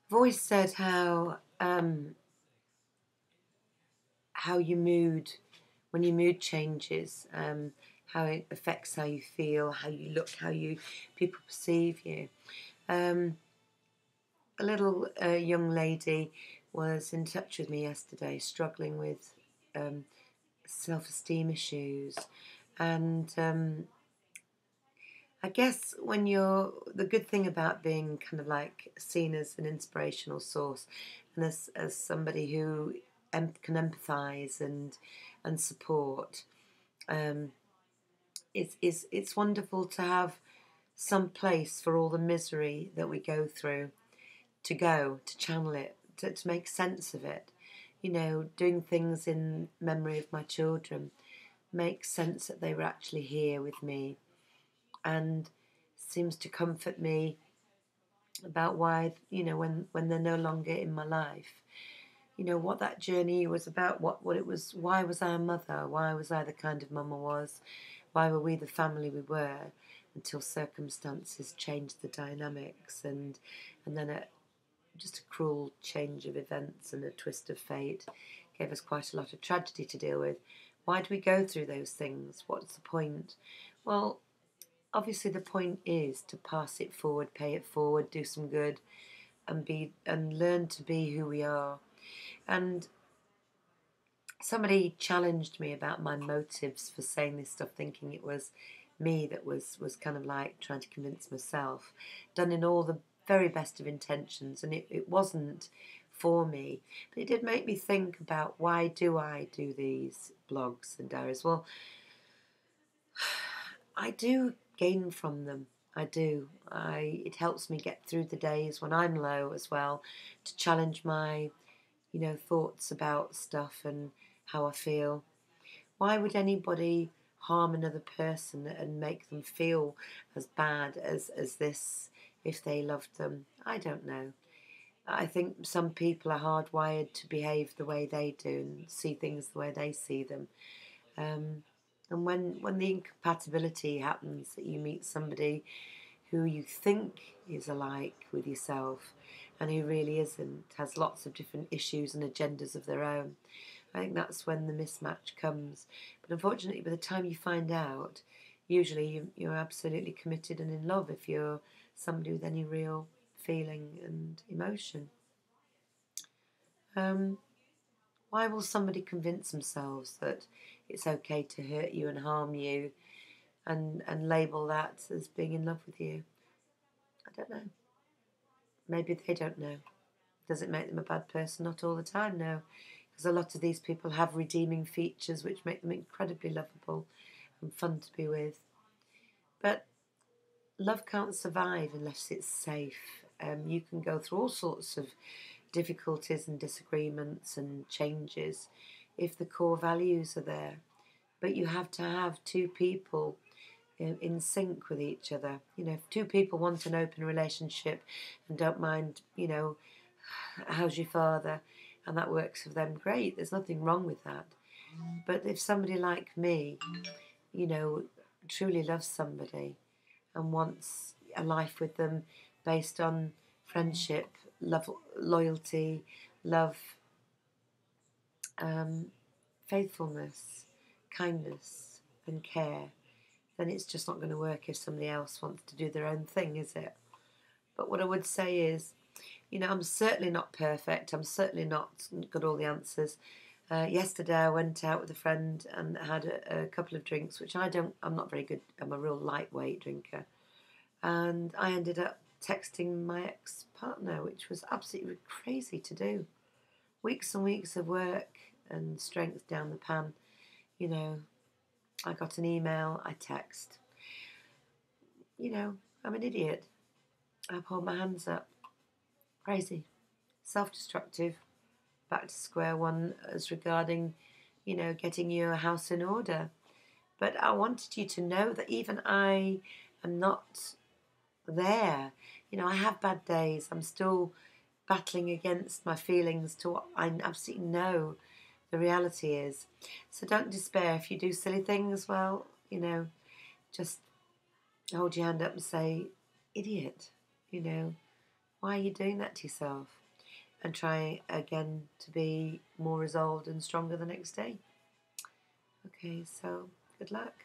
I've always said how your mood, when your mood changes, how it affects how you feel, how you look, how you people perceive you. Um, a little young lady was in touch with me yesterday, struggling with um, self-esteem issues, and I guess when you're the good thing about being kind of like seen as an inspirational source and as somebody who can empathise and support, um, it's wonderful to have some place for all the misery that we go through to channel it, to make sense of it. You know, doing things in memory of my children makes sense that they were actually here with me and seems to comfort me about why, when they're no longer in my life, what that journey was about, what it was, why was I a mother, why was I the kind of mum I was, why were we the family we were, until circumstances changed the dynamics, and then just a cruel change of events and a twist of fate gave us quite a lot of tragedy to deal with. Why do we go through those things? What's the point? Well, obviously the point is to pass it forward, pay it forward, do some good, and learn to be who we are. And somebody challenged me about my motives for saying this stuff, thinking it was me that was kind of like trying to convince myself, done in all the very best of intentions, and it wasn't for me. But it did make me think about, why do I do these blogs and diaries? Well, I do gain from them. I do. It helps me get through the days when I'm low as well, to challenge my, thoughts about stuff and how I feel. Why would anybody harm another person and make them feel as bad as this if they loved them? I don't know. I think some people are hardwired to behave the way they do and see things the way they see them. Um, and when the incompatibility happens, that you meet somebody who you think is alike with yourself and who really isn't, has lots of different issues and agendas of their own, I think that's when the mismatch comes. But unfortunately, by the time you find out, usually you're absolutely committed and in love if you're somebody with any real feeling and emotion. Um, why will somebody convince themselves that it's okay to hurt you and harm you and label that as being in love with you? I don't know. Maybe they don't know. Does it make them a bad person? Not all the time, no. Because a lot of these people have redeeming features which make them incredibly lovable and fun to be with. But love can't survive unless it's safe. You can go through all sorts of difficulties and disagreements and changes if the core values are there. But you have to have two people in sync with each other. If two people want an open relationship and don't mind, how's your father, and that works for them, great. There's nothing wrong with that. But if somebody like me, you know, truly loves somebody and wants a life with them based on friendship, love, loyalty, love, um, faithfulness, kindness, and care, then it's just not going to work if somebody else wants to do their own thing, is it? But what I would say is, I'm certainly not perfect. I'm certainly not got all the answers. Yesterday I went out with a friend and had a couple of drinks, which I'm not very good. I'm a real lightweight drinker. And I ended up texting my ex-partner, which was absolutely crazy to do. Weeks and weeks of work and strength down the pan. You know, I got an email, I text. I'm an idiot. I pulled my hands up. Crazy. Self-destructive. Back to square one as regarding, getting your house in order. But I wanted you to know that even I am not there. I have bad days. I'm still battling against my feelings to what I absolutely know the reality is. So don't despair if you do silly things. Well, just hold your hand up and say, idiot, why are you doing that to yourself? And try again to be more resolved and stronger the next day. Okay, so good luck.